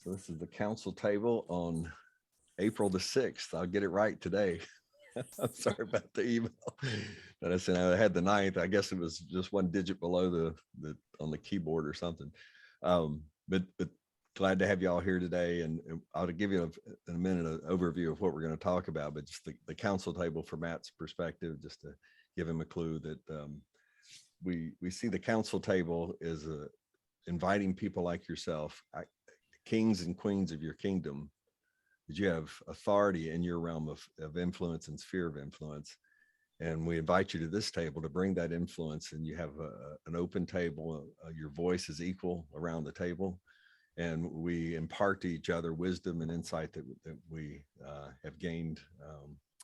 So this is the council table on April the 6th. I'll get it right today. I'm sorry about the email that I sent. I had the ninth. I guess it was just one digit below the on the keyboard or something. But glad to have you all here today, and I'll give you in a minute an overview of what we're going to talk about. But just the council table from Matt's perspective, just to give him a clue that we see the council table as inviting people like yourself, kings and queens of your kingdom, that you have authority in your realm of influence and sphere of influence. And we invite you to this table to bring that influence, and you have an open table. Your voice is equal around the table, and we impart to each other wisdom and insight that we have gained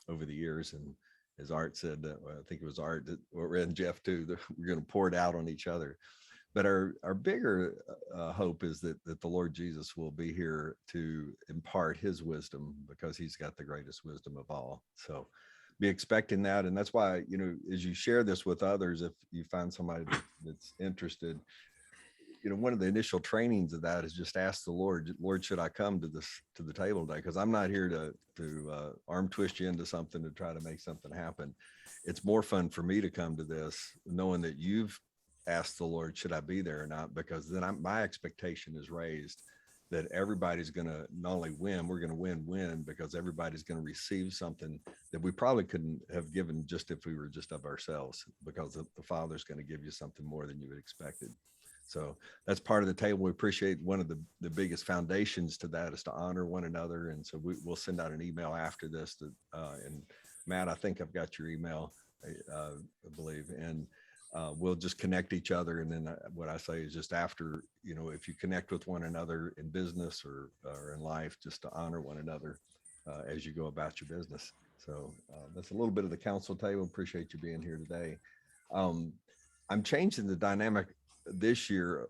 over the years. And as Art said, I think it was Art that, and Jeff too, that we're going to pour it out on each other. But our bigger hope is that the Lord Jesus will be here to impart his wisdom, because he's got the greatest wisdom of all. So be expecting that. And that's why, as you share this with others, if you find somebody that's interested, one of the initial trainings of that is just ask the Lord, should I come to the table today? Because I'm not here to arm twist you into something to try to make something happen. It's more fun for me to come to this knowing that you've asked the Lord, should I be there or not? Because then my expectation is raised that everybody's going to not only win, we're going to win, because everybody's going to receive something that we probably couldn't have given just if we were just of ourselves, because the Father's going to give you something more than you had expected. So that's part of the table. We appreciate one of the biggest foundations to that is to honor one another. And so we'll send out an email after this and Matt, I think I've got your email, I believe. And we'll just connect each other. And then what I say is just after, if you connect with one another in business or in life, just to honor one another as you go about your business. So that's a little bit of the council table. Appreciate you being here today. I'm changing the dynamic this year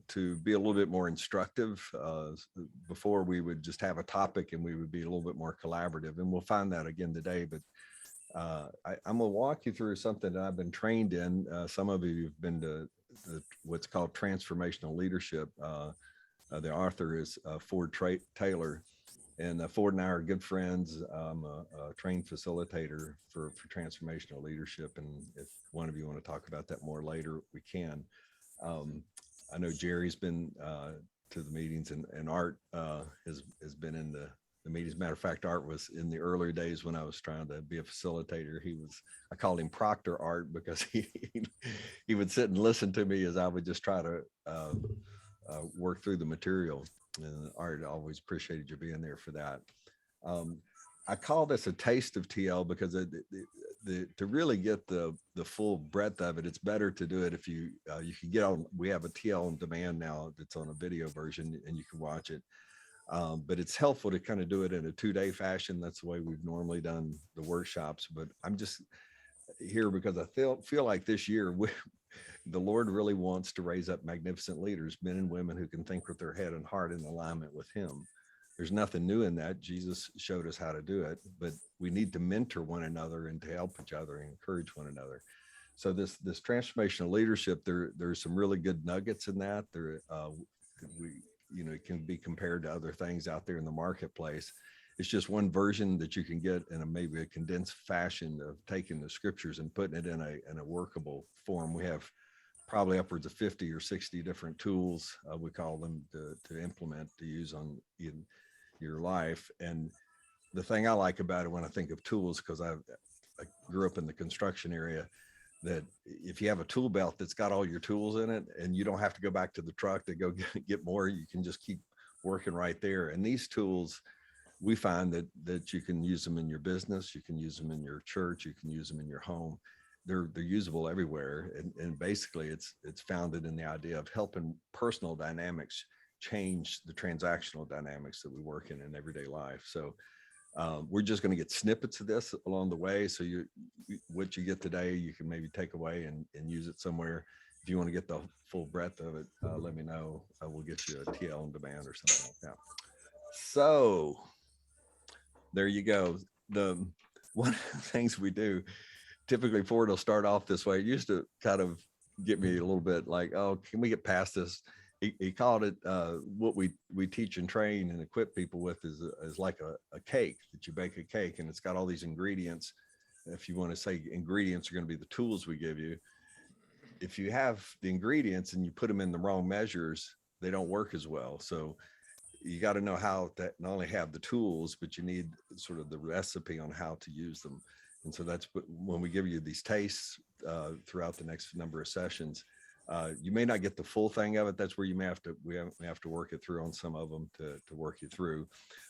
to be a little bit more instructive. Before we would just have a topic and we would be a little bit more collaborative, and we'll find that again today. But I'm going to walk you through something that I've been trained in. Some of you have been to what's called transformational leadership. The author is Ford Taylor, and Ford and I are good friends. I'm a trained facilitator for transformational leadership. And if one of you want to talk about that more later, we can. I know Jerry's been to the meetings, and Art has been in the meetings. Matter of fact, Art was in the earlier days when I was trying to be a facilitator. I called him Proctor Art, because he would sit and listen to me as I would just try to work through the material. And Art, always appreciated you being there for that. I call this a taste of TL because to really get the full breadth of it, it's better to do it if you can get on. We have a TL on demand now that's on a video version, and you can watch it. But it's helpful to kind of do it in a 2-day fashion. That's the way we've normally done the workshops. But I'm just here because I feel like this year the Lord really wants to raise up magnificent leaders, men and women who can think with their head and heart in alignment with him. There's nothing new in that. Jesus showed us how to do it, but we need to mentor one another and to help each other and encourage one another. So this transformational leadership, there's some really good nuggets in that. It can be compared to other things out there in the marketplace. It's just one version that you can get in maybe a condensed fashion of taking the scriptures and putting it in a workable form. We have probably upwards of 50 or 60 different tools, we call them, to implement, to use in your life. And the thing I like about it when I think of tools, because I grew up in the construction area, that if you have a tool belt that's got all your tools in it, and you don't have to go back to the truck to go get more, you can just keep working right there. And these tools, we find that you can use them in your business, you can use them in your church, you can use them in your home. They're usable everywhere. And basically it's founded in the idea of helping personal dynamics change the transactional dynamics that we work in everyday life. So we're just going to get snippets of this along the way. So what you get today, you can maybe take away and use it somewhere. If you want to get the full breadth of it, let me know. We'll get you a TL on demand or something like that. So there you go. One of the things we do, typically Ford will start off this way. It used to kind of get me a little bit like, oh, can we get past this? he called it what we teach and train and equip people with is like a cake that you bake a cake, and it's got all these ingredients. If you want to say ingredients are going to be the tools we give you, if you have the ingredients and you put them in the wrong measures, they don't work as well. So you got to know how to not only have the tools, but you need sort of the recipe on how to use them. And so that's when we give you these tastes throughout the next number of sessions. You may not get the full thing of it. That's where you may have to we have to work it through on some of them to work you through.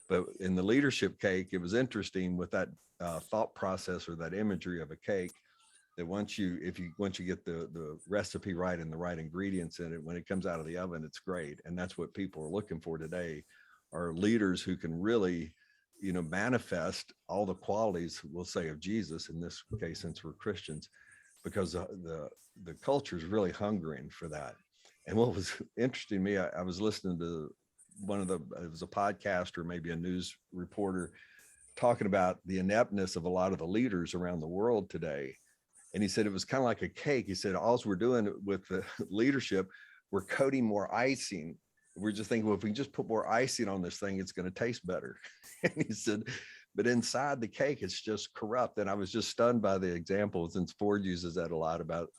But in the leadership cake, it was interesting with that thought process or that imagery of a cake, that once you get the recipe right and the right ingredients in it, when it comes out of the oven, it's great. And that's what people are looking for today, are leaders who can really, manifest all the qualities, we'll say, of Jesus in this case, since we're Christians, because the culture is really hungering for that. And what was interesting to me, I was listening to it was a podcast or maybe a news reporter talking about the ineptness of a lot of the leaders around the world today. And he said it was kind of like a cake. He said, all we're doing with the leadership, we're coating more icing. We're just thinking, well, if we just put more icing on this thing, it's going to taste better. And he said, but inside the cake, it's just corrupt. And I was just stunned by the example, since Ford uses that a lot about,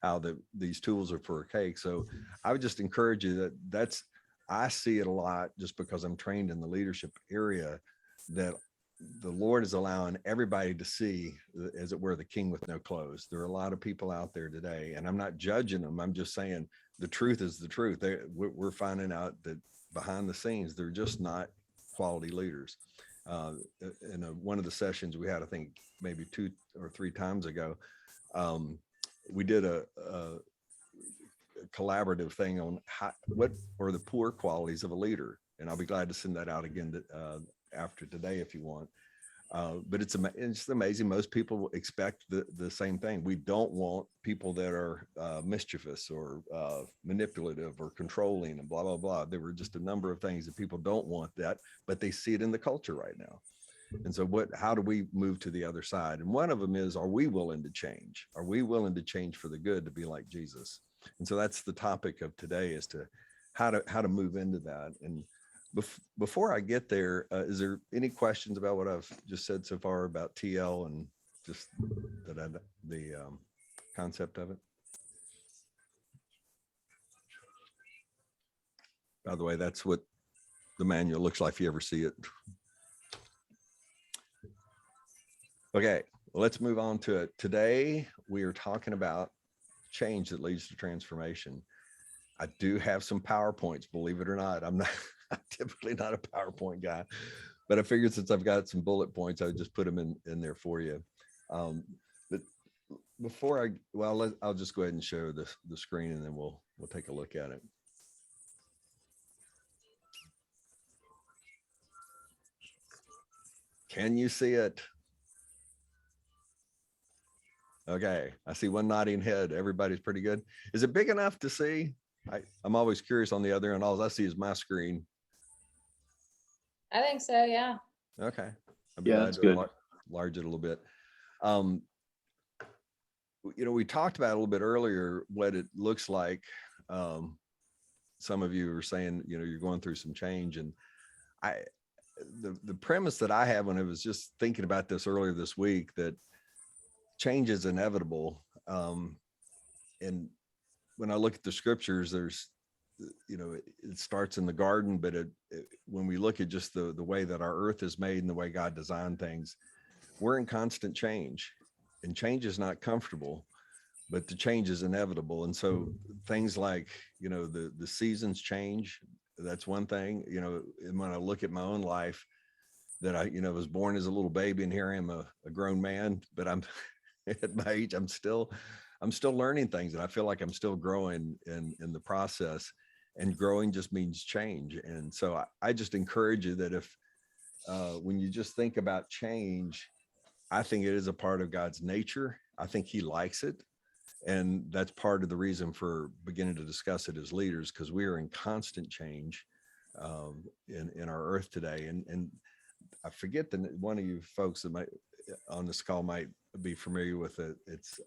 how these tools are for a cake. So I would just encourage you I see it a lot just because I'm trained in the leadership area, that the Lord is allowing everybody to see, as it were, the king with no clothes. There are a lot of people out there today, and I'm not judging them. I'm just saying the truth is the truth. We're finding out that behind the scenes, they're just not quality leaders. In one of the sessions we had, I think maybe 2 or 3 times ago, we did a collaborative thing on what are the poor qualities of a leader. And I'll be glad to send that out again after today if you want. But it's amazing. Most people expect the same thing. We don't want people that are mischievous or manipulative or controlling and blah, blah, blah. There were just a number of things that people don't want that, but they see it in the culture right now. And so how do we move to the other side? And one of them is, are we willing to change? Are we willing to change for the good, to be like Jesus? And so that's the topic of today, as to how to move into that. And before I get there, is there any questions about what I've just said so far about TL and just the concept of it? By the way, that's what the manual looks like if you ever see it. Okay, well, let's move on to it. Today, we are talking about change that leads to transformation. I do have some PowerPoints, believe it or not. I'm typically not a PowerPoint guy, but I figured since I've got some bullet points, I would just put them in there for you. But before I'll just go ahead and share the screen, and then we'll take a look at it. Can you see it? Okay, I see one nodding head. Everybody's pretty good. Is it big enough to see? I'm always curious on the other end. All I see is my screen. I think so, yeah. Okay. I'd be glad to enlarge it a little bit. We talked about a little bit earlier what it looks like. Some of you are saying, you're going through some change, and the premise that I have when I was just thinking about this earlier this week, that change is inevitable. And when I look at the scriptures, there's, it starts in the garden, but when we look at just the way that our earth is made and the way God designed things, we're in constant change, and change is not comfortable, but the change is inevitable. And so things like, the seasons change. That's one thing, and when I look at my own life, that I, was born as a little baby, and here I am a grown man, but I'm at my age, I'm still learning things, and I feel like I'm still growing in the process. And growing just means change. And so I just encourage you that if when you just think about change, I think it is a part of God's nature. I think he likes it. And that's part of the reason for beginning to discuss it as leaders, because we are in constant change in our earth today. And I forget that one of you folks that might on this call might be familiar with it. It's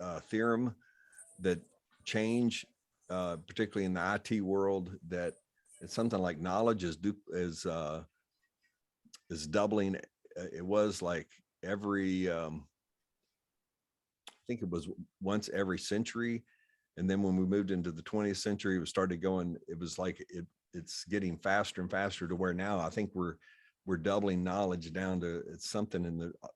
a theorem that change particularly in the IT world, that it's something like knowledge is doubling. It was like every, I think it was once every century. And then when we moved into the 20th century, it started going, it was like it's getting faster and faster to where now I think we're doubling knowledge down to it's something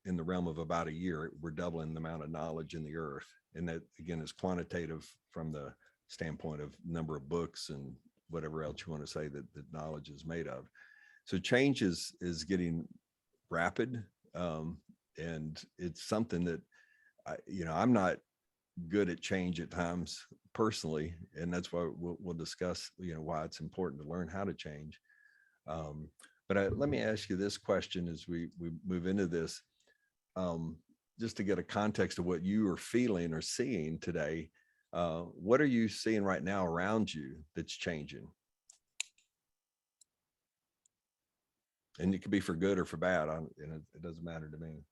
in the realm of about a year. We're doubling the amount of knowledge in the earth. And that again is quantitative from the standpoint of number of books and whatever else you want to say that knowledge is made of. So change is getting rapid. And it's something that I'm not good at change at times personally, and that's why we'll discuss why it's important to learn how to change. But let me ask you this question as we move into this, just to get a context of what you are feeling or seeing today. What are you seeing right now around you that's changing? And it could be for good or for bad. It doesn't matter to me.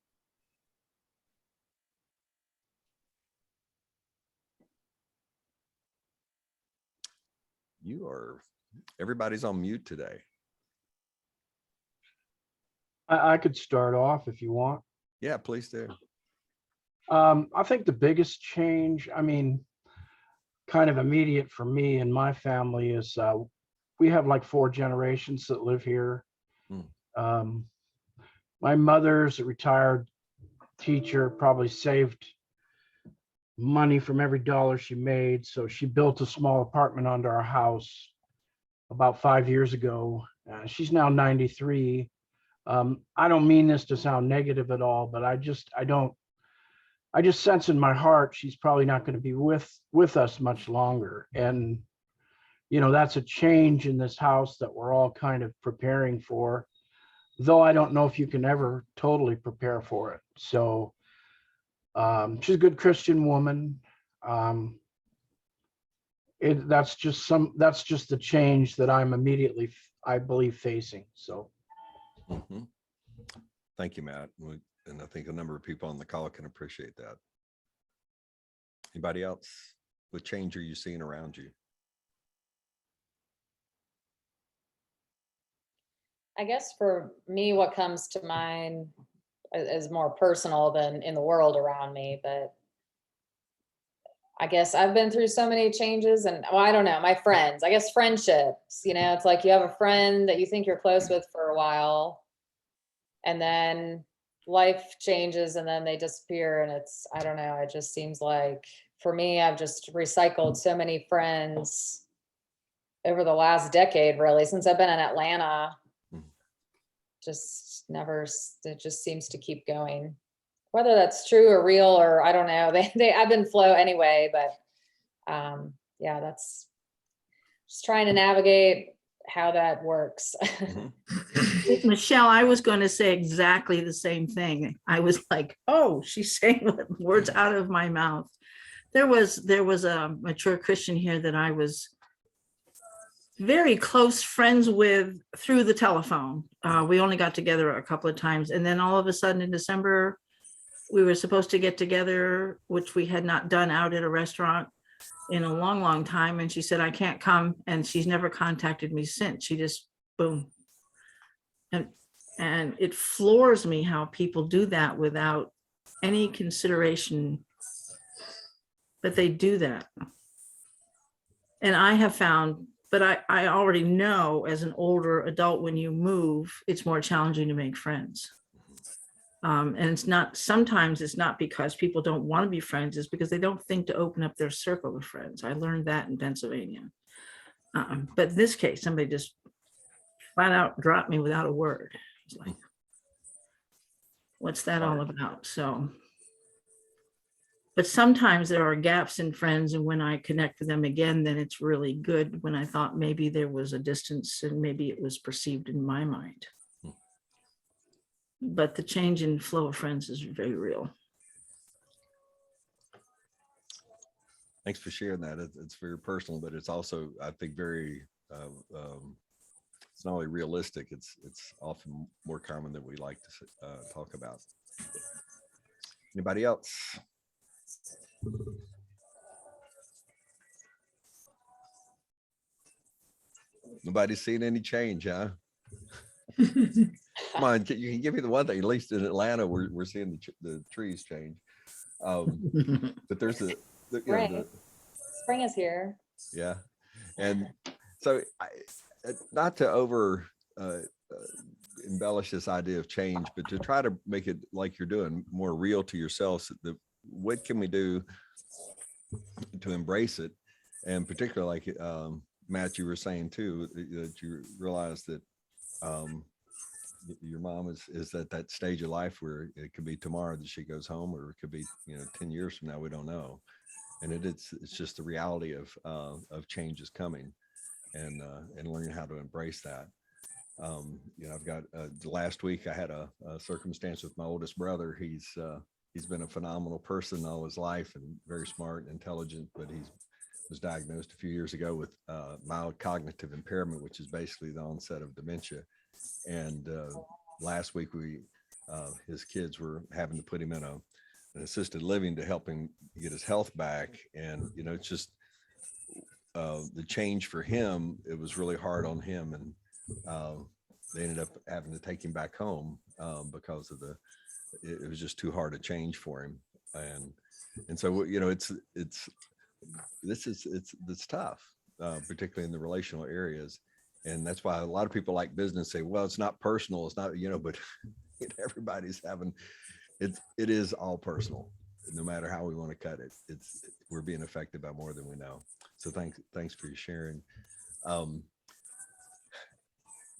Everybody's on mute today. I could start off if you want. Yeah, please do. I think the biggest change, kind of immediate for me and my family is we have like 4 generations that live here. My mother's a retired teacher, probably saved money from every dollar she made. So she built a small apartment under our house about 5 years ago. She's now 93. I don't mean this to sound negative at all, but I just sense in my heart she's probably not going to be with us much longer. And that's a change in this house that we're all kind of preparing for, though I don't know if you can ever totally prepare for it. So she's a good Christian woman. That's just the change that I'm immediately, I believe, facing. So thank you, Matt. And I think a number of people on the call can appreciate that. Anybody else? What change are you seeing around you? I guess for me, what comes to mind is more personal than in the world around me, but I guess I've been through so many changes, and well, I don't know, my friends, I guess friendships, it's like you have a friend that you think you're close with for a while, and then life changes and then they disappear. And I don't know, it just seems like for me, I've just recycled so many friends over the last decade, really, since I've been in Atlanta. Just never, it just seems to keep going. Whether that's true or real, or I don't know, they ebb and flow anyway, but yeah, that's just trying to navigate how that works. Michelle, I was going to say exactly the same thing. I was like, oh, she's saying words out of my mouth. There was a mature Christian here that I was very close friends with through the telephone. We only got together a couple of times, and then all of a sudden in December, we were supposed to get together, which we had not done out at a restaurant in a long, long time. And she said, I can't come. And she's never contacted me since. She just, boom. And it floors me how people do that without any consideration that they do that. And I have found, but I already know as an older adult, when you move, it's more challenging to make friends. And sometimes it's not because people don't want to be friends, it's because they don't think to open up their circle of friends. I learned that in Pennsylvania. But in this case, somebody just flat out dropped me without a word. It's like, what's that all about? So, but sometimes there are gaps in friends, and when I connect with them again, then it's really good. When I thought maybe there was a distance and maybe it was perceived in my mind. But the change in flow of friends is very real. Thanks for sharing that. It's very personal, but it's also, I think, very, it's not only realistic, it's often more common than we like to talk about. Anybody else? Nobody's seen any change, huh? Come on, you can give me the one thing. At least in Atlanta, we're seeing the trees change. But there's Spring. Spring is here. yeah, and so not to over embellish this idea of change, but to try to make it like you're doing more real to yourselves. What can we do to embrace it, and particularly like Matt, you were saying too, that you realize that your mom is at that stage of life where it could be tomorrow that she goes home, or it could be 10 years from now. We don't know, and it's just the reality of change is coming, and learning how to embrace that. I've got last week I had a circumstance with my oldest brother. He's been a phenomenal person all his life and very smart and intelligent, but he was diagnosed a few years ago with mild cognitive impairment, which is basically the onset of dementia. And last week his kids were having to put him in an assisted living to help him get his health back. And it's just the change for him. It was really hard on him, and they ended up having to take him back home because of it was just too hard to change for him. And so it's tough, particularly in the relational areas. And that's why a lot of people like business say, well, it's not personal, it's not, but everybody's having it is all personal, no matter how we want to cut it. We're being affected by more than we know. So thanks for your sharing.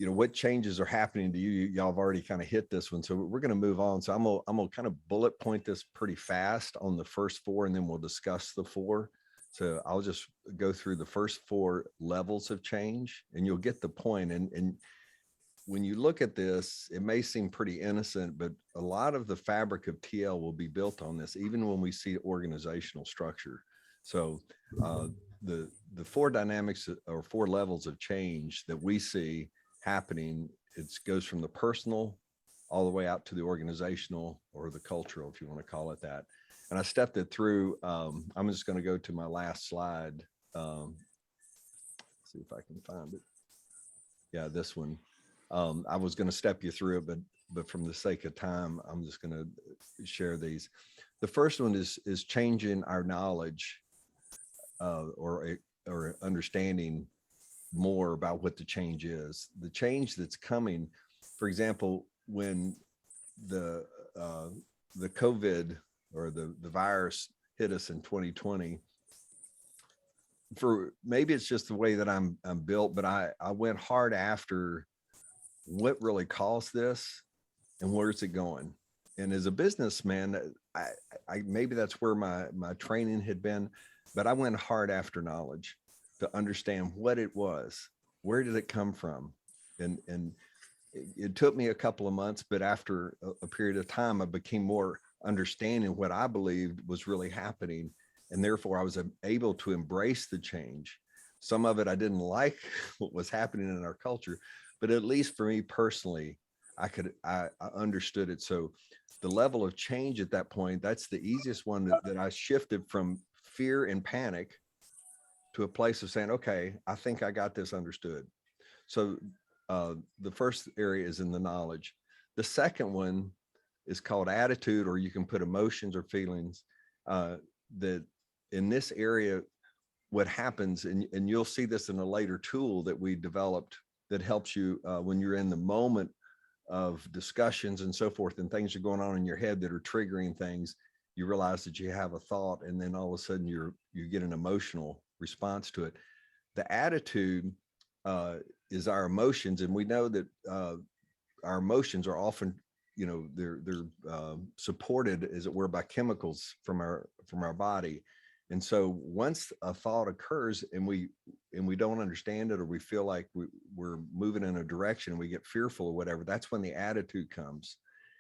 What changes are happening to you? Y'all have already kind of hit this one, so we're going to move on. So I'm gonna kind of bullet point this pretty fast on the first four, and then we'll discuss the four. So I'll just go through the first four levels of change, and you'll get the point. And when you look at this, it may seem pretty innocent, but a lot of the fabric of TL will be built on this, even when we see organizational structure. So the four dynamics or four levels of change that we see happening, it goes from the personal all the way out to the organizational or the cultural, if you want to call it that. And I stepped it through. I'm just going to go to my last slide. See if I can find it. Yeah, this one. I was going to step you through it, but from the sake of time, I'm just going to share these. The first one is changing our knowledge or understanding more about what the change is. The change that's coming, for example, when the COVID or the virus hit us in 2020, for maybe it's just the way that I'm built, but I went hard after what really caused this and where's it going. And as a businessman, I maybe that's where my training had been, but I went hard after knowledge to understand what it was, where did it come from, and it took me a couple of months, but after a period of time, I became more understanding what I believed was really happening, and therefore I was able to embrace the change. Some of it I didn't like what was happening in our culture, but at least for me personally, I understood it. So the level of change at that point, that's the easiest one that I shifted from fear and panic to a place of saying, okay, I think I got this understood. So the first area is in the knowledge. The second one is called attitude, or you can put emotions or feelings. That in this area, what happens, and you'll see this in a later tool that we developed that helps you when you're in the moment of discussions and so forth, and things are going on in your head that are triggering things, you realize that you have a thought, and then all of a sudden you get an emotional response to it. The attitude is our emotions, and we know that our emotions are often, they're supported, as it were, by chemicals from our body. And so once a thought occurs and we don't understand it, or we feel like we're moving in a direction, we get fearful or whatever, that's when the attitude comes.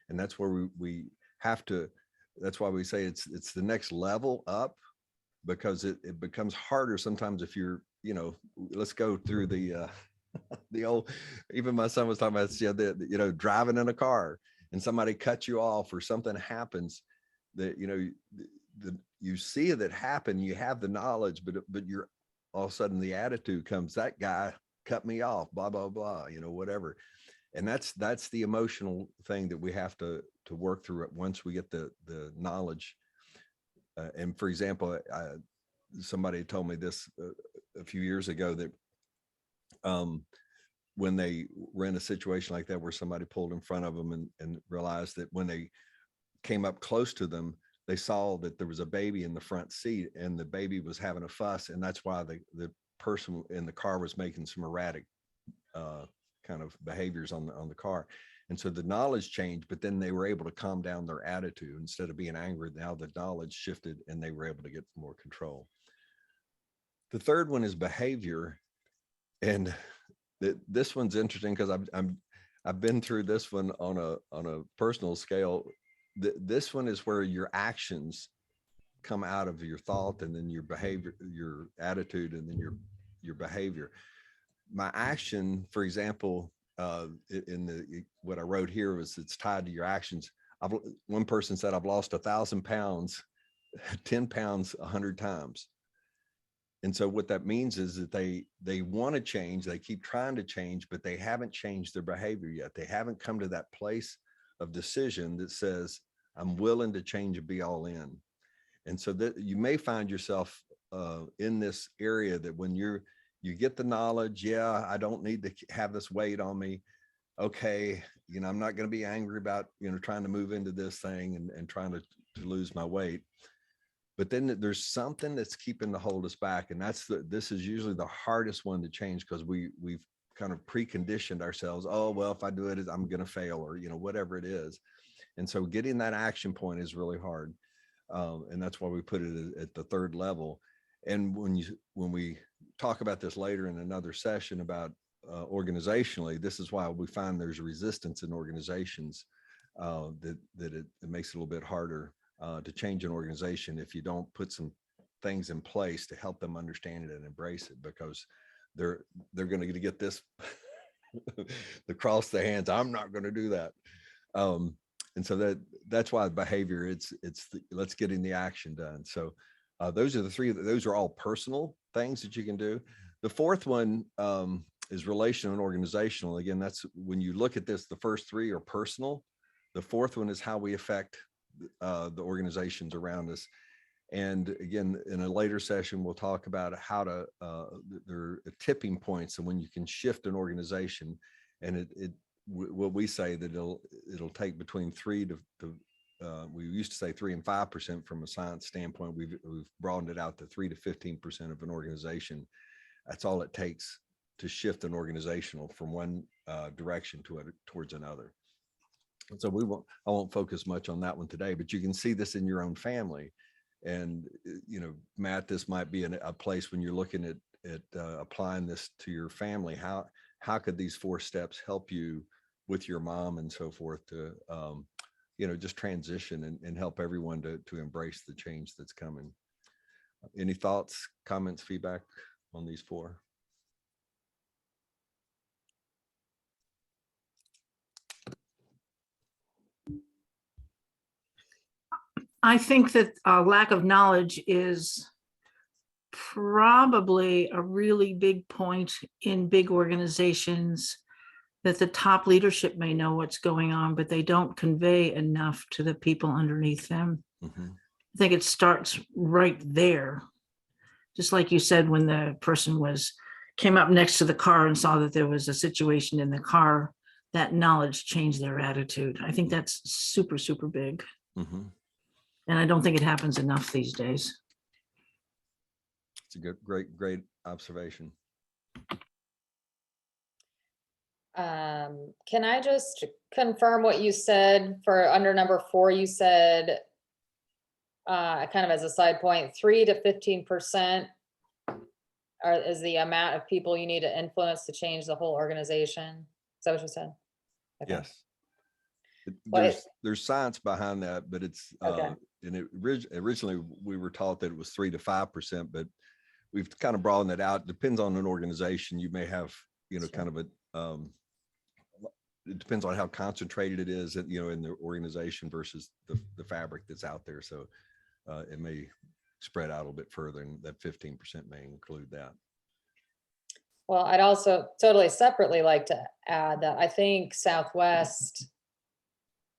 And that's where we have to, that's why we say it's the next level up, because it becomes harder sometimes if you're, let's go through the old, even my son was talking about, driving in a car and somebody cuts you off or something happens that, you see that happen, you have the knowledge, but you're all of a sudden the attitude comes, that guy cut me off, blah, blah, blah, you know, whatever. And that's the emotional thing that we have to work through it once we get the knowledge. And for example, somebody told me this a few years ago that when they were in a situation like that, where somebody pulled in front of them and realized that when they came up close to them, they saw that there was a baby in the front seat and the baby was having a fuss. And that's why the person in the car was making some erratic kind of behaviors on the car. And so the knowledge changed, but then they were able to calm down their attitude. Instead of being angry, now the knowledge shifted and they were able to get more control. The third one is behavior. And this one's interesting because I've been through this one on a personal scale. This one is where your actions come out of your thought, and then your behavior, your attitude, and then your behavior. My action, for example, what I wrote here was it's tied to your actions. One person said, I've lost 1,000 pounds, 10 pounds 100 times. And so what that means is that they want to change, they keep trying to change, but they haven't changed their behavior yet. They haven't come to that place of decision that says, I'm willing to change and be all in. And so that you may find yourself in this area that when you get the knowledge, yeah, I don't need to have this weight on me. Okay, you know, I'm not going to be angry about, you know, trying to move into this thing and trying to lose my weight. But then there's something that's keeping to hold us back. And this is usually the hardest one to change, because we've kind of preconditioned ourselves. Oh, well, if I do it, I'm going to fail, or, you know, whatever it is. And so getting that action point is really hard. And that's why we put it at the third level. And when we talk about this later in another session about organizationally, this is why we find there's resistance in organizations, that it makes it a little bit harder to change an organization if you don't put some things in place to help them understand it and embrace it, because they're going to get this the cross the hands. I'm not going to do that. And so that's why behavior, let's get in the action done. So those are the three. Those are all personal things that you can do. The fourth one is relational and organizational. Again, that's when you look at this, the first three are personal. The fourth one is how we affect the organizations around us. And again, in a later session, we'll talk about how to, there are tipping points, and when you can shift an organization, and what we say that it'll take between 3 to we used to say 3 and 5% from a science standpoint. We've broadened it out to 3 to 15% of an organization. That's all it takes to shift an organizational from one direction towards another. And so I won't focus much on that one today, but you can see this in your own family. And, you know, Matt, this might be a place when you're looking at applying this to your family. How could these 4 steps help you with your mom and so forth to, you know, just transition and help everyone to embrace the change that's coming? Any thoughts, comments, feedback on these 4? I think that lack of knowledge is probably a really big point in big organizations, that the top leadership may know what's going on, but they don't convey enough to the people underneath them. Mm-hmm. I think it starts right there. Just like you said, when the person came up next to the car and saw that there was a situation in the car, that knowledge changed their attitude. I think that's super, super big. Mm-hmm. And I don't think it happens enough these days. It's a great observation. Can I just confirm what you said for under number 4? You said, kind of as a side point, 3 to 15% is the amount of people you need to influence to change the whole organization. Is that what you said? Okay. Yes. Well, There's science behind that, but it's Okay. and originally we were taught that it was 3 to 5%, but we've kind of broadened it out. Depends on an organization. You may have, you know, Sure. kind of it depends on how concentrated it is, you know, in the organization versus the fabric that's out there. So it may spread out a little bit further, and that 15% may include that. Well, I'd also totally separately like to add that I think Southwest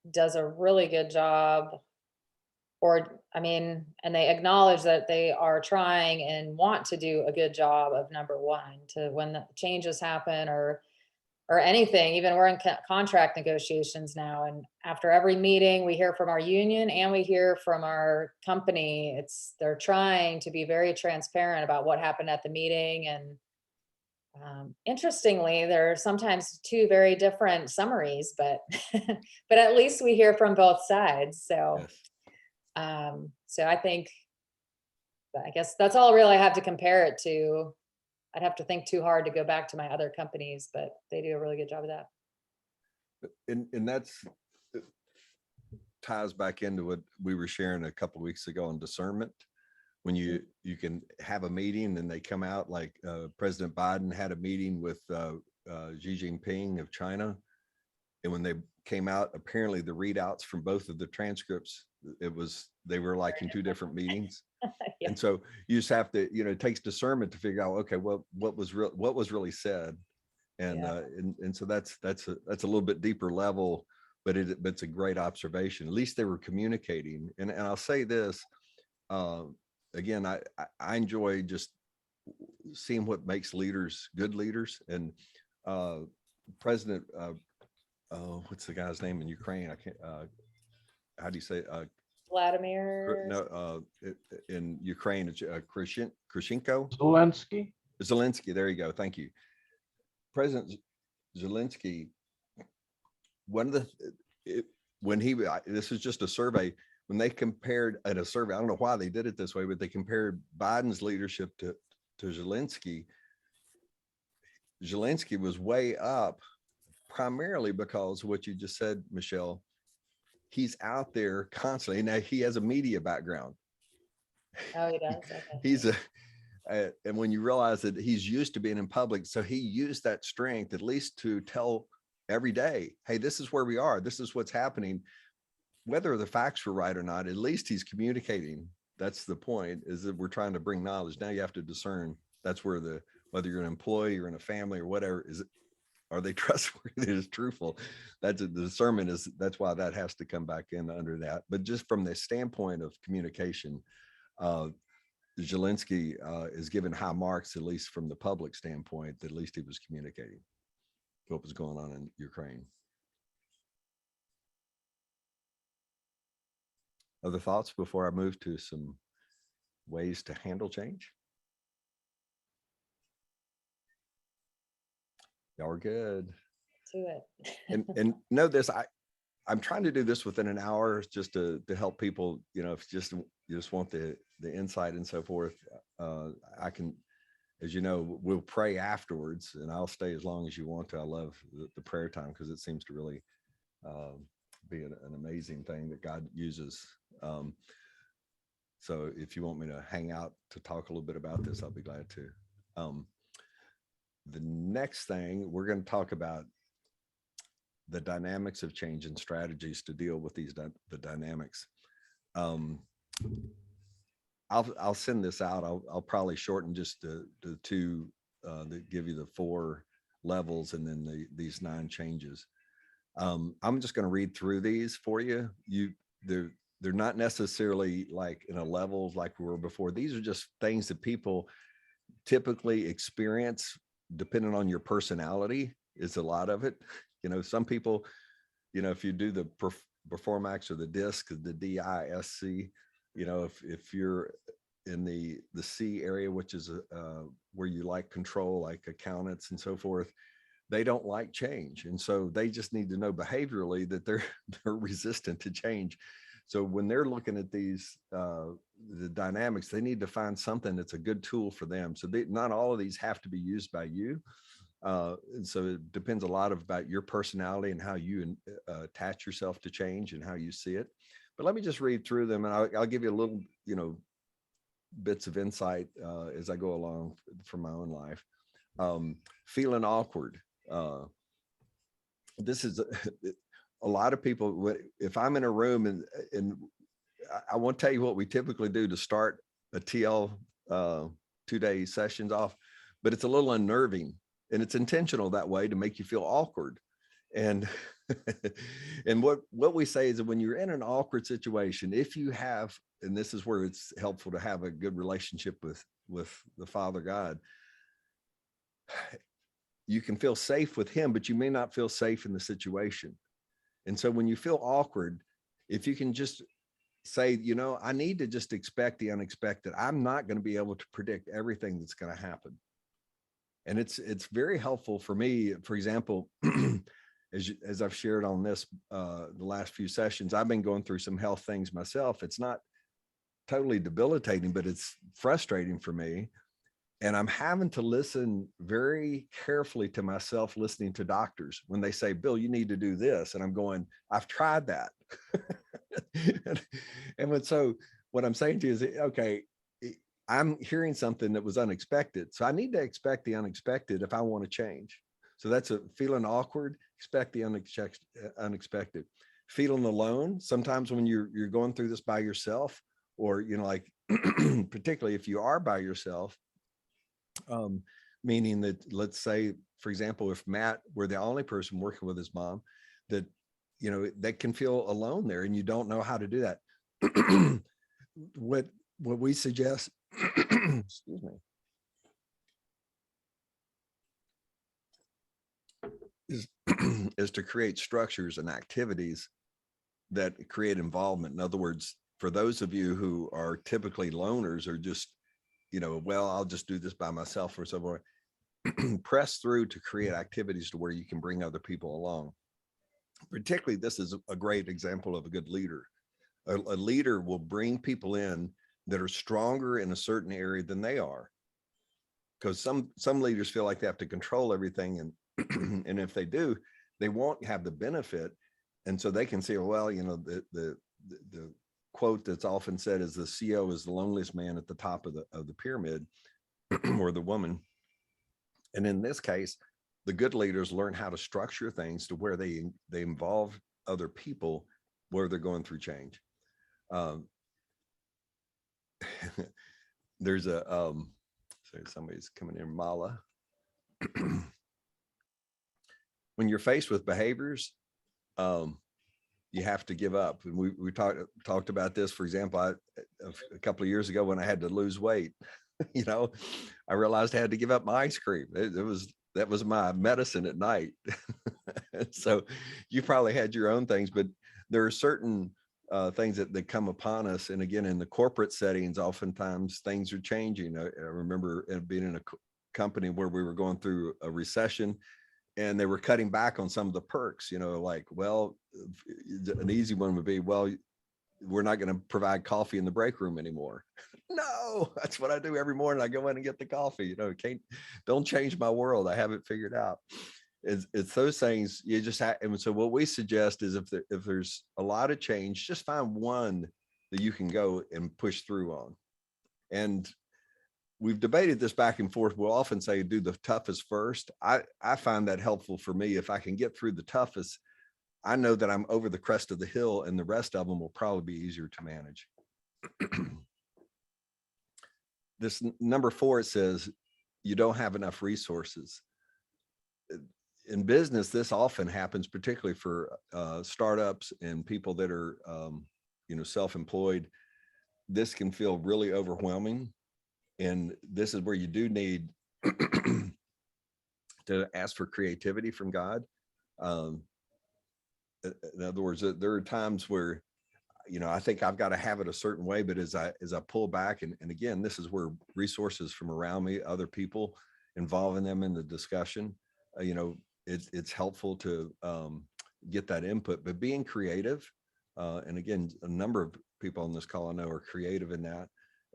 does a really good job. Or, I mean, and they acknowledge that they are trying and want to do a good job of number one, to when the changes happen or anything, even we're in contract negotiations now. And after every meeting, we hear from our union and we hear from our company. They're trying to be very transparent about what happened at the meeting. And interestingly, there are sometimes two very different summaries, but but at least we hear from both sides. So Yes. so I think, I guess that's all really I have to compare it to. I'd have to think too hard to go back to my other companies, but they do a really good job of that. And that's ties back into what we were sharing a couple of weeks ago on discernment. When you can have a meeting and they come out like President Biden had a meeting with Xi Jinping of China. And when they came out, apparently the readouts from both of the transcripts, they were like in two different meetings. Yeah. And so you just have to, it takes discernment to figure out, okay, well, what was really said. And Yeah. and so that's a little bit deeper level, but it's a great observation. At least they were communicating. And I'll say this, again, I enjoy just seeing what makes leaders good leaders. And President, what's the guy's name in Ukraine? I can't, how do you say it? Vladimir. No, in Ukraine, it's Krishenko. Zelensky. There you go. Thank you. President Zelensky, one of this is just a survey, when they compared at a survey, I don't know why they did it this way, but they compared Biden's leadership to Zelensky. Zelensky was way up, primarily because of what you just said, Michelle. He's out there constantly. Now he has a media background. Oh, he does. Okay. He's and when you realize that he's used to being in public, so he used that strength at least to tell every day, hey, this is where we are. This is what's happening. Whether the facts were right or not, at least he's communicating. That's the point, is that we're trying to bring knowledge. Now you have to discern. That's where whether you're an employee or in a family or whatever, are they trustworthy? Is truthful? That's the discernment that's why that has to come back in under that. But just from the standpoint of communication, Zelensky is given high marks, at least from the public standpoint, that at least he was communicating what was going on in Ukraine. Other thoughts before I move to some ways to handle change? Y'all are good. To it. And know this, I'm trying to do this within an hour just to help people, if you just want the insight and so forth. I can, as you know, we'll pray afterwards, and I'll stay as long as you want to. I love the prayer time because it seems to really be an amazing thing that God uses. So if you want me to hang out to talk a little bit about this, I'll be glad to. The next thing we're going to talk about the dynamics of change and strategies to deal with the dynamics. I'll send this out. I'll probably shorten just the two that give you the 4 levels and then these 9 changes. I'm just going to read through these for you. They're not necessarily like in a level like we were before. These are just things that people typically experience depending on your personality. Is a lot of it. Some people, if you do the Performax or the DISC, the DISC, if you're in the C area, which is where you like control, like accountants and so forth, they don't like change. And so they just need to know behaviorally that they're resistant to change. So when they're looking at these, the dynamics, they need to find something that's a good tool for them. So not all of these have to be used by you. And so it depends a lot about your personality and how you attach yourself to change and how you see it. But let me just read through them, and I'll give you a little, bits of insight as I go along from my own life. Feeling awkward. This is a lot of people. If I'm in a room and I won't tell you what we typically do to start a TL 2-day sessions off, but it's a little unnerving, and it's intentional that way to make you feel awkward. And and what we say is that when you're in an awkward situation, if you have, and this is where it's helpful to have a good relationship with the Father God, you can feel safe with him, but you may not feel safe in the situation. And so when you feel awkward, if you can just say, you know, I need to just expect the unexpected. I'm not going to be able to predict everything that's going to happen. And it's very helpful for me. For example, as I've shared on this, the last few sessions, I've been going through some health things myself. It's not totally debilitating, but it's frustrating for me. And I'm having to listen very carefully to myself, listening to doctors when they say, Bill, you need to do this. And I'm going, I've tried that. So what I'm saying to you is, okay, I'm hearing something that was unexpected. So I need to expect the unexpected if I want to change. So that's a feeling awkward, expect the unexpected. Feeling alone, sometimes when you're going through this by yourself, or, you know, like, particularly if you are by yourself, meaning that, let's say, for example, if Matt were the only person working with his mom, that, you know, they can feel alone there, and you don't know how to do that. What we suggest, excuse me, is to create structures and activities that create involvement. In other words, for those of you who are typically loners, or just, you know, well, I'll just do this by myself or so forth, press through to create activities to where you can bring other people along. Particularly, this is a great example of a good leader. A leader will bring people in that are stronger in a certain area than they are, because some leaders feel like they have to control everything, and and if they do, they won't have the benefit. And so they can say, well, you know, the quote that's often said is, the CEO is the loneliest man at the top of the pyramid, or the woman. And in this case, the good leaders learn how to structure things to where they involve other people where they're going through change. There's a sorry, somebody's coming in, Mala. When you're faced with behaviors, you have to give up. And we talked about this. For example, a couple of years ago, when I had to lose weight, you know, I realized I had to give up my ice cream. That was my medicine at night. So you probably had your own things, but there are certain things that come upon us. And again, in the corporate settings, oftentimes things are changing. I remember being in a company where we were going through a recession, and they were cutting back on some of the perks, you know, like, well, an easy one would be, well, we're not going to provide coffee in the break room anymore. No, that's what I do every morning. I go in and get the coffee. You know, don't change my world. I have it figured out. It's those things you just have. And so what we suggest is, if there's a lot of change, just find one that you can go and push through on. And we've debated this back and forth. We'll often say, do the toughest first. I find that helpful for me. If I can get through the toughest, I know that I'm over the crest of the hill, and the rest of them will probably be easier to manage. This number 4, it says, you don't have enough resources. In business, this often happens, particularly for startups and people that are, you know, self-employed. This can feel really overwhelming. And this is where you do need to ask for creativity from God. In other words, there are times where, you know, I think I've got to have it a certain way, but as I pull back, and again, this is where resources from around me, other people, involving them in the discussion, you know, it's helpful to get that input. But being creative, and again, a number of people on this call I know are creative in that.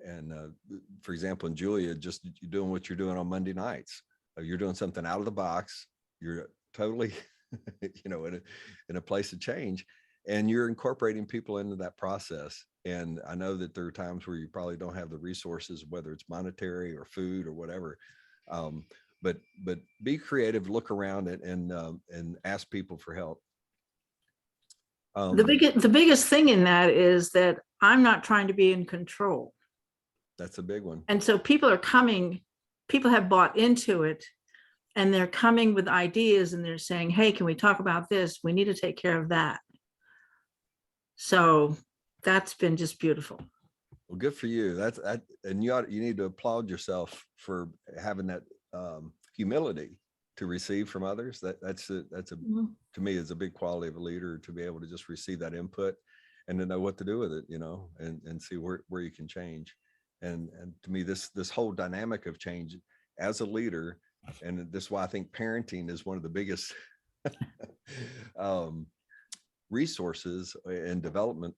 And for example, in Julia, just doing what you're doing on Monday nights, you're doing something out of the box. You're totally, you know, in a place of change, and you're incorporating people into that process. And I know that there are times where you probably don't have the resources, whether it's monetary or food or whatever. But be creative, look around and ask people for help. The biggest thing in that is that I'm not trying to be in control. That's a big one. And so people are coming people have bought into it and they're coming with ideas and they're saying, hey, can we talk about this? We need to take care of that. So that's been just beautiful. Well, good for you. And you need to applaud yourself for having that humility to receive from others. That's a Mhm. to me is a big quality of a leader, to be able to just receive that input and to know what to do with it, and see where you can change. And to me, this whole dynamic of change as a leader, and this is why I think parenting is one of the biggest resources in development,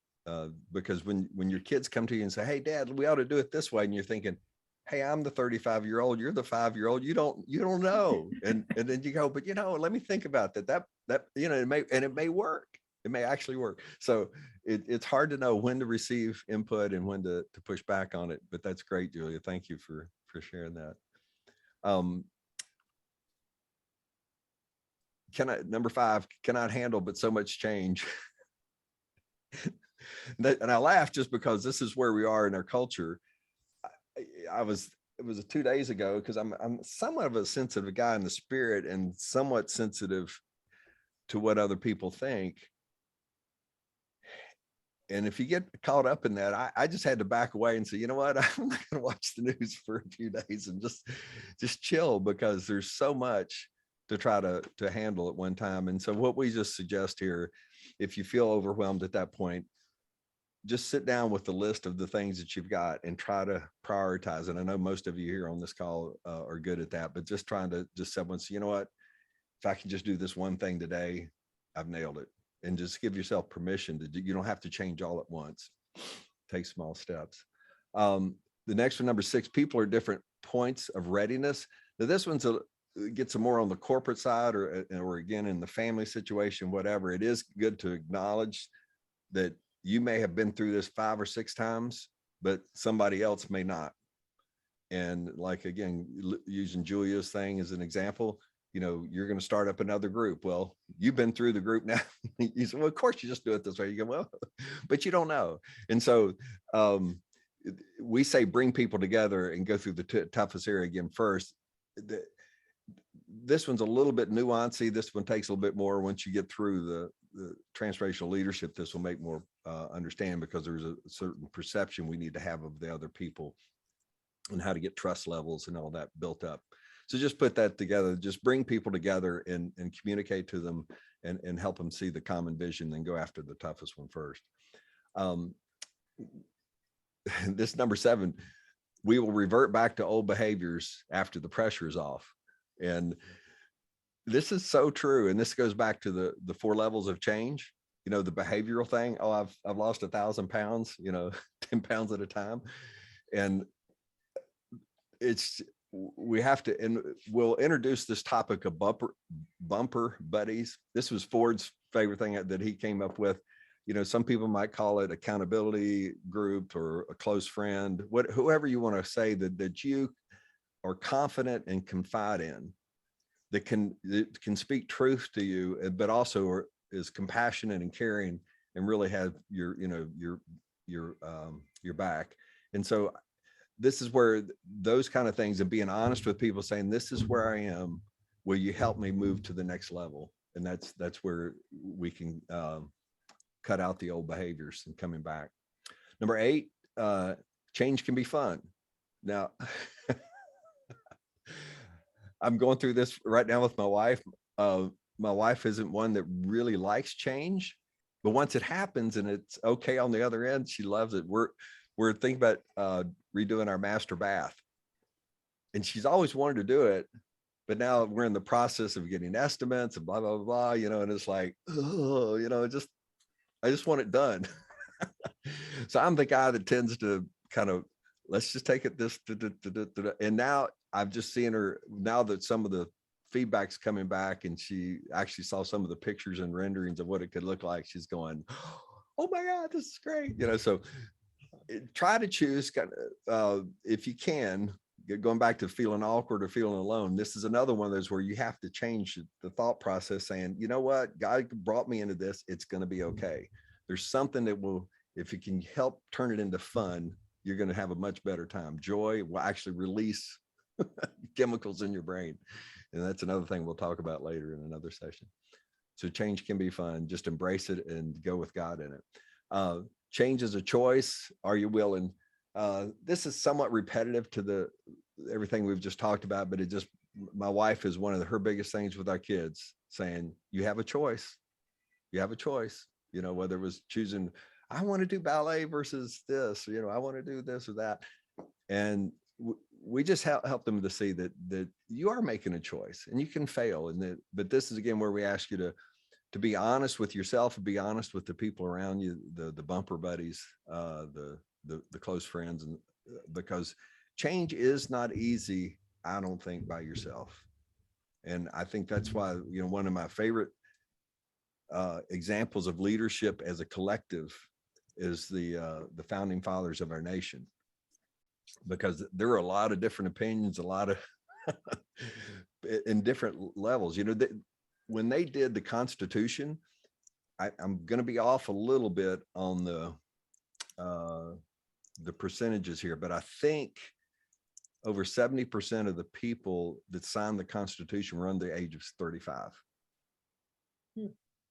because when your kids come to you and say, hey dad, we ought to do it this way, and you're thinking, hey, I'm the 35-year-old, you're the 5-year-old, you don't know, and then you go, but let me think about that it may work, it may actually work. So it's hard to know when to receive input and when to push back on it. But that's great, Julia, thank you for sharing that. Number 5, cannot handle but so much change. And I laugh just because this is where we are in our culture. It was 2 days ago, because I'm somewhat of a sensitive guy in the spirit and somewhat sensitive to what other people think. And if you get caught up in that, I just had to back away and say, you know what, I'm not going to watch the news for a few days and just chill, because there's so much to try to handle at one time. And so what we just suggest here, if you feel overwhelmed at that point, just sit down with the list of the things that you've got and try to prioritize. And I know most of you here on this call are good at that, but just trying to just say, you know what, if I can just do this one thing today, I've nailed it. And just give yourself permission to do, you don't have to change all at once. Take small steps. The next one, number 6, people are different points of readiness. Now this one's gets some more on the corporate side, or again, in the family situation, whatever. It is good to acknowledge that you may have been through this 5 or 6 times, but somebody else may not. And like, again, using Julia's thing as an example, you're going to start up another group. Well, you've been through the group now. You say, well, of course you just do it this way. You go, well, but you don't know. And so we say, bring people together and go through the toughest area again first. This one's a little bit nuancy. This one takes a little bit more. Once you get through the transformational leadership, this will make more understanding, because there's a certain perception we need to have of the other people and how to get trust levels and all that built up. So just put that together, just bring people together and communicate to them and help them see the common vision, and go after the toughest one first. This number 7, we will revert back to old behaviors after the pressure is off. And this is so true. And this goes back to the 4 levels of change, the behavioral thing. Oh, I've lost 1,000 pounds, 10 pounds at a time. And we have to, and we'll introduce this topic of bumper buddies. This was Ford's favorite thing that he came up with. Some people might call it accountability group or a close friend, whoever you want to say that you are confident and confide in, that can speak truth to you, but also is compassionate and caring and really have your back. And so this is where those kind of things, and being honest with people, saying, this is where I am, will you help me move to the next level? And that's where we can cut out the old behaviors and coming back. Number 8, change can be fun. Now, I'm going through this right now with my wife. My wife isn't one that really likes change, but once it happens and it's okay on the other end, she loves it. We're thinking about redoing our master bath, and she's always wanted to do it, but now we're in the process of getting estimates and blah, blah, blah, and it's like, oh, I just want it done. So I'm the guy that tends to kind of, let's just take it this, and now I've just seen her, now that some of the feedback's coming back and she actually saw some of the pictures and renderings of what it could look like, she's going, oh my God, this is great. So try to choose, if you can, going back to feeling awkward or feeling alone. This is another one of those where you have to change the thought process, saying, you know what, God brought me into this, it's going to be okay. There's something that will, if you can help turn it into fun, you're going to have a much better time. Joy will actually release chemicals in your brain. And that's another thing we'll talk about later in another session. So change can be fun. Just embrace it and go with God in it. Change is a choice. Are you willing? This is somewhat repetitive to everything we've just talked about, but my wife is one of her biggest things with our kids, saying, you have a choice. You have a choice, whether it was choosing, I want to do ballet versus this, I want to do this or that. And we just help them to see that you are making a choice and you can fail. But this is again where we ask you to be honest with yourself and be honest with the people around you, the bumper buddies, the close friends, and because change is not easy, I don't think, by yourself. And I think that's why, one of my favorite examples of leadership as a collective is the founding fathers of our nation, because there are a lot of different opinions, a lot of in different levels. When they did the Constitution, I'm going to be off a little bit on the percentages here, but I think over 70% of the people that signed the Constitution were under the age of 35.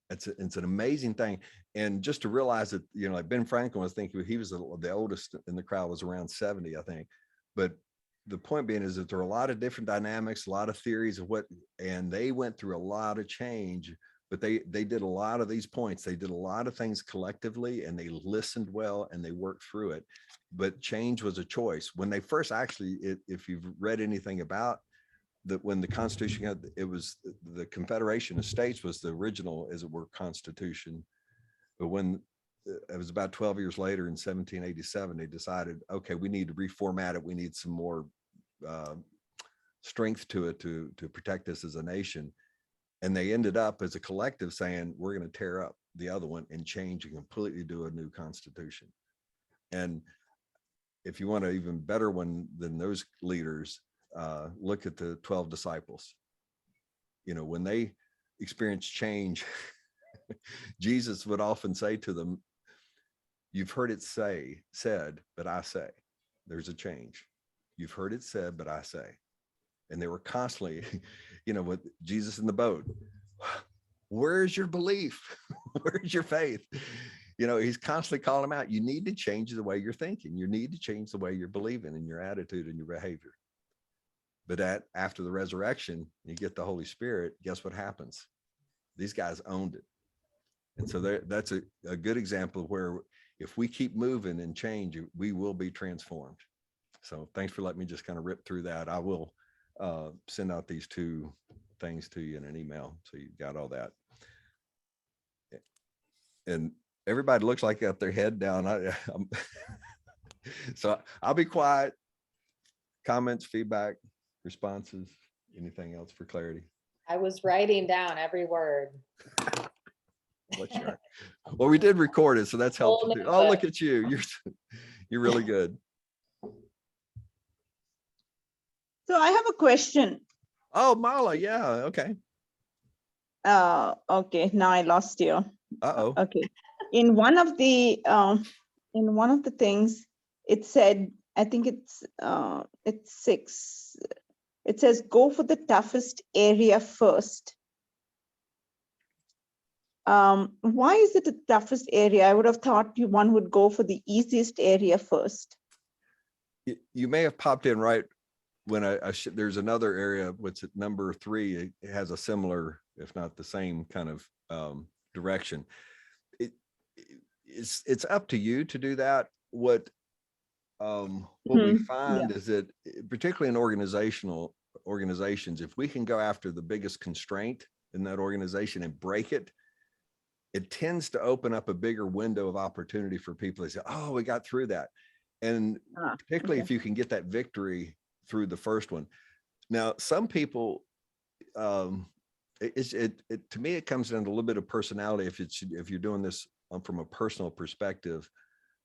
It's an amazing thing. And just to realize that, like Ben Franklin was thinking, he was the oldest in the crowd, was around 70, I think. But the point being is that there are a lot of different dynamics, a lot of theories of and they went through a lot of change, but they did a lot of these points. They did a lot of things collectively, and they listened well and they worked through it. But change was a choice. When they first if you've read anything about that, when the Constitution it was the Confederation of States was the original, as it were, Constitution. But when it was about 12 years later in 1787, they decided, okay, we need to reformat it. We need some more strength to it to protect us as a nation. And they ended up as a collective saying, we're going to tear up the other one and change and completely do a new Constitution. And if you want an even better one than those leaders, look at the 12 disciples. When they experienced change, Jesus would often say to them, you've heard it said, but I say. There's a change. You've heard it said, but I say. And they were constantly, with Jesus in the boat, where's your belief? Where's your faith? He's constantly calling them out. You need to change the way you're thinking. You need to change the way you're believing and your attitude and your behavior. But after the resurrection, you get the Holy Spirit, guess what happens? These guys owned it. And so that's a good example of where if we keep moving and change, we will be transformed. So thanks for letting me just kind of rip through that. I will send out these two things to you in an email, so you've got all that. And everybody looks like they got their head down. So I'll be quiet. Comments, feedback, responses, anything else for clarity? I was writing down every word. Well, we did record it, so that's helpful too. Oh, look at you. You're really good. So I have a question. Oh, Mala, yeah, okay. Okay, now I lost you. Uh-oh. Okay. In one of the things, it said, I think it's 6. It says, go for the toughest area first. Why is it the toughest area? I would have thought one would go for the easiest area first. You may have popped in right when there's another area, what's at number 3, it has a similar, if not the same kind of direction. It's up to you to do that. What we find is that, particularly in organizations, if we can go after the biggest constraint in that organization and break it, it tends to open up a bigger window of opportunity for people to say, oh, we got through that. And particularly if you can get that victory through the first one. Now, some people, to me, it comes down to a little bit of personality. If you're doing this from a personal perspective,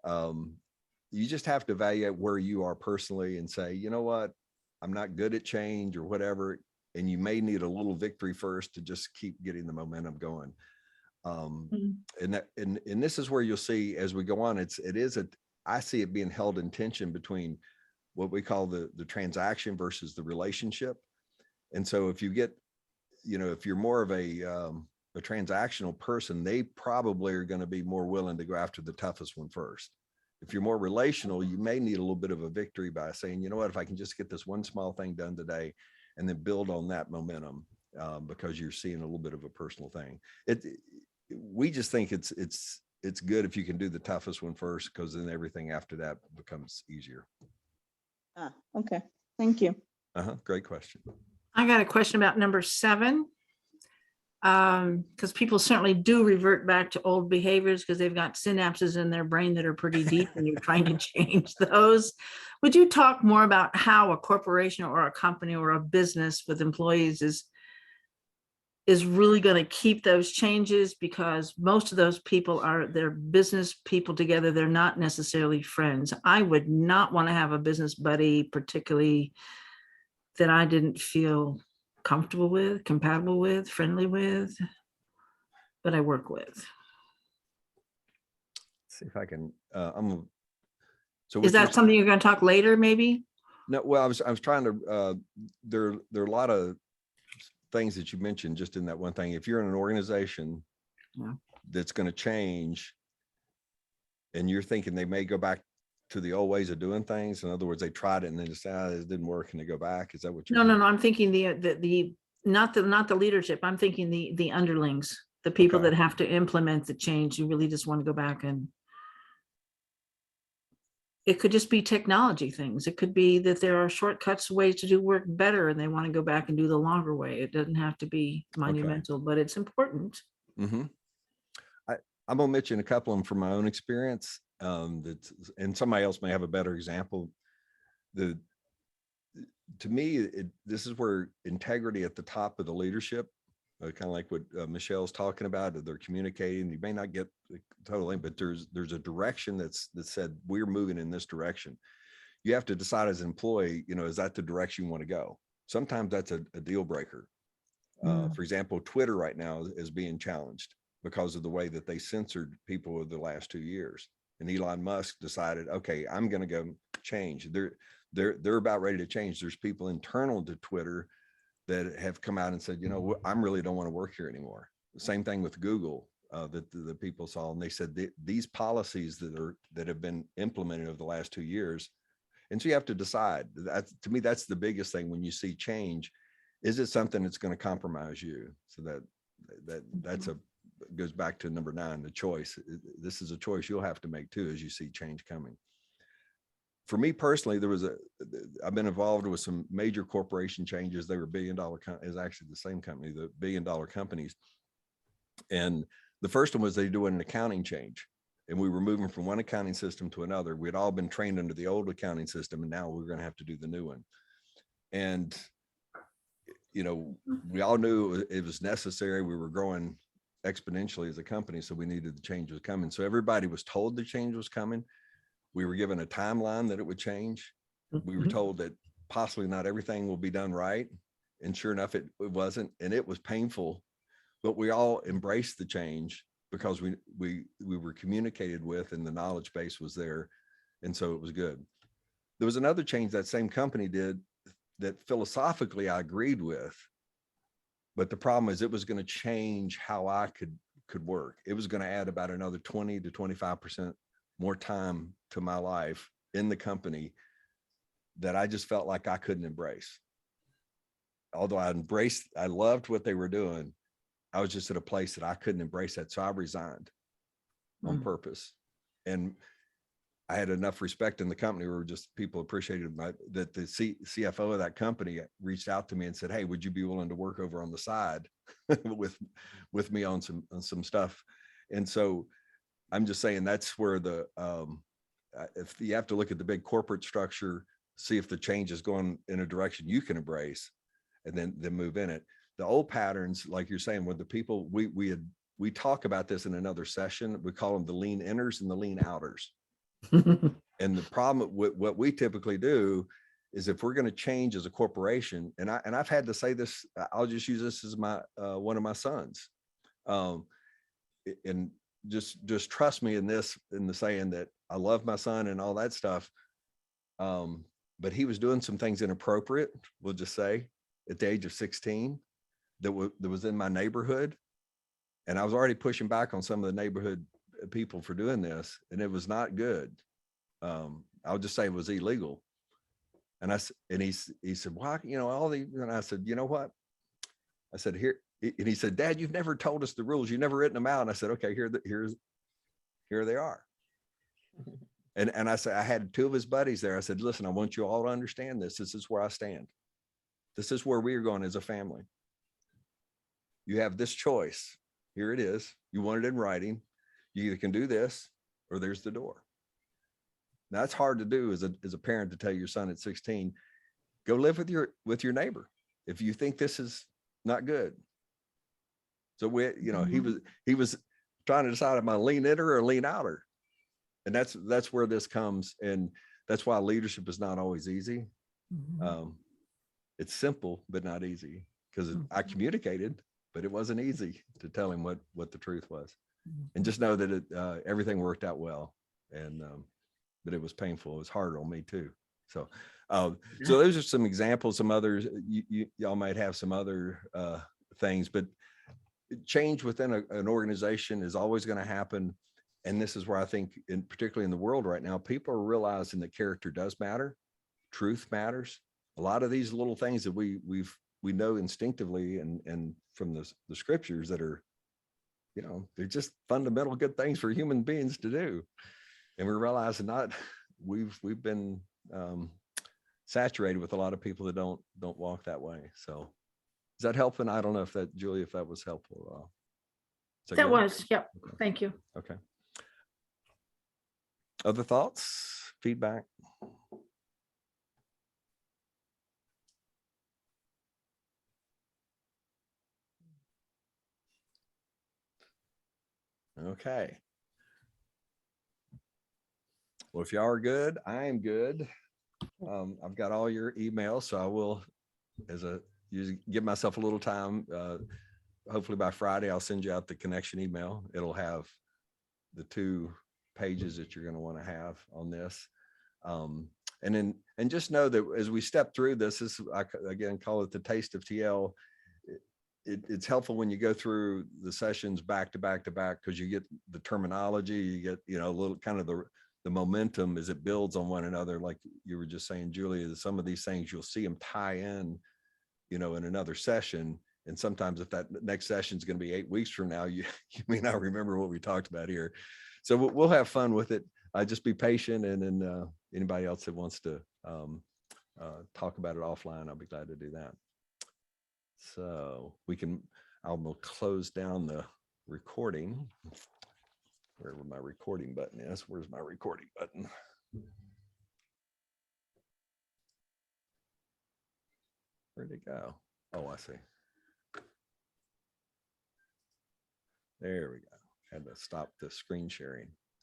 you just have to evaluate where you are personally and say, you know what, I'm not good at change or whatever. And you may need a little victory first to just keep getting the momentum going. And this is where you'll see as we go on, I see it being held in tension between what we call the transaction versus the relationship. And so if you get, if you're more of a transactional person, they probably are going to be more willing to go after the toughest one first. If you're more relational, you may need a little bit of a victory by saying, you know what, if I can just get this one small thing done today and then build on that momentum, because you're seeing a little bit of a personal thing. We just think it's good if you can do the toughest one first, because then everything after that becomes easier. Okay, thank you. Great question. I got a question about number 7. Because people certainly do revert back to old behaviors because they've got synapses in their brain that are pretty deep and you're trying to change those. Would you talk more about how a corporation or a company or a business with employees is really going to keep those changes? Because most of those people they're business people together. They're not necessarily friends. I would not want to have a business buddy, particularly that I didn't feel comfortable with, compatible with, friendly with, but I work with. See if I can, so Is what that something you're going to talk later, maybe? No, well, I was trying to, there are a lot of things that you mentioned just in that one thing. If you're in an organization that's going to change and you're thinking they may go back to the old ways of doing things, in other words, they tried it and then decided it didn't work and they go back. Is that what you're No. I'm thinking the not the leadership. I'm thinking the underlings, the people Okay. that have to implement the change. You really just want to go back, and it could just be technology things. It could be that there are shortcuts, ways to do work better, and they want to go back and do the longer way. It doesn't have to be monumental, but it's important. Mm-hmm. I'm gonna mention a couple of them from my own experience. And somebody else may have a better example. To me, this is where integrity at the top of the leadership, kind of like what Michelle's talking about. They're communicating. You may not get totally, but there's a direction that said we're moving in this direction. You have to decide as an employee, is that the direction you want to go? Sometimes that's a deal breaker. For example, Twitter right now is being challenged because of the way that they censored people over the last 2 years. And Elon Musk decided, okay, I'm going to go change. They're about ready to change. There's people internal to Twitter that have come out and said, I really don't want to work here anymore. Same thing with Google, that the people saw, and they said these policies that have been implemented over the last 2 years. And so you have to decide. To me, that's the biggest thing when you see change. Is it something that's going to compromise you? So that's goes back to number 9, the choice. This is a choice you'll have to make too, as you see change coming. For me personally, I've been involved with some major corporation changes. They were $1 billion, is actually the same company, the $1 billion companies. And the first one was they do an accounting change. And we were moving from one accounting system to another. We'd all been trained under the old accounting system, and now we're going to have to do the new one. And, we all knew it was necessary. We were growing exponentially as a company, so we needed the change was coming. So everybody was told the change was coming. We were given a timeline that it would change. We were told that possibly not everything will be done right. And sure enough, it wasn't. And it was painful, but we all embraced the change because we were communicated with and the knowledge base was there. And so it was good. There was another change that same company did that philosophically I agreed with, but the problem is it was going to change how I could work. It was going to add about another 20 to 25% more time to my life in the company that I just felt like I couldn't embrace. Although I loved what they were doing, I was just at a place that I couldn't embrace that. So I resigned on purpose. And I had enough respect in the company where just people appreciated that the CFO of that company reached out to me and said, hey, would you be willing to work over on the side with me on some stuff? And so I'm just saying that's where if you have to look at the big corporate structure, see if the change is going in a direction you can embrace, and then move in it. The old patterns, like you're saying, with the people, we talk about this in another session. We call them the lean inners and the lean outers. And the problem with what we typically do is if we're going to change as a corporation, and I've had to say this, I'll just use this as my one of my sons, and just trust me in the saying that I love my son and all that stuff. but he was doing some things inappropriate, we'll just say, at the age of 16 that was in my neighborhood. And I was already pushing back on some of the neighborhood people for doing this, and it was not good. I'll just say it was illegal. And he said, why, you know, all the, and I said, you know what? I said, here, and he said, Dad, you've never told us the rules. You've never written them out. And I said, okay, here they are. And I said, I had two of his buddies there. I said, listen, I want you all to understand this. This is where I stand. This is where we are going as a family. You have this choice. Here it is. You want it in writing. You either can do this or there's the door. Now, that's hard to do as a parent, to tell your son at 16, go live with your neighbor if you think this is not good. So he was trying to decide, am I lean in her or lean out her? And that's where this comes. And that's why leadership is not always easy. It's simple, but not easy, because I communicated, but it wasn't easy to tell him what the truth was. And just know that everything worked out well. And, but it was painful. It was hard on me too. So those are some examples. Some others, y'all might have some other things, but change within an organization is always going to happen. And this is where I think, particularly in the world right now, people are realizing that character does matter. Truth matters. A lot of these little things that we know instinctively and from the scriptures that are, you know, they're just fundamental good things for human beings to do. And we're realizing we've been saturated with a lot of people that don't walk that way. So is that helping? I don't know if that, Julie, if that was helpful at all. That was, yep. Okay. Thank you. Okay. Other thoughts, feedback? Okay. Well, if y'all are good, I am good. I've got all your emails, so I will, give myself a little time. Hopefully by Friday, I'll send you out the connection email. It'll have the 2 pages that you're going to want to have on this. And just know that as we step through this, I again call it the taste of TL. It's helpful when you go through the sessions back to back to back, because you get the terminology, you get, you know, a little kind of the momentum as it builds on one another. Like you were just saying, Julia, some of these things you'll see them tie in, you know, in another session. And sometimes if that next session is going to be 8 weeks from now, you may not remember what we talked about here. So we'll have fun with it. Just be patient. And then anybody else that wants to talk about it offline, I'll be glad to do that. So I'll close down the recording. Wherever my recording button is. Where's my recording button? Where'd it go? Oh, I see. There we go. Had to stop the screen sharing.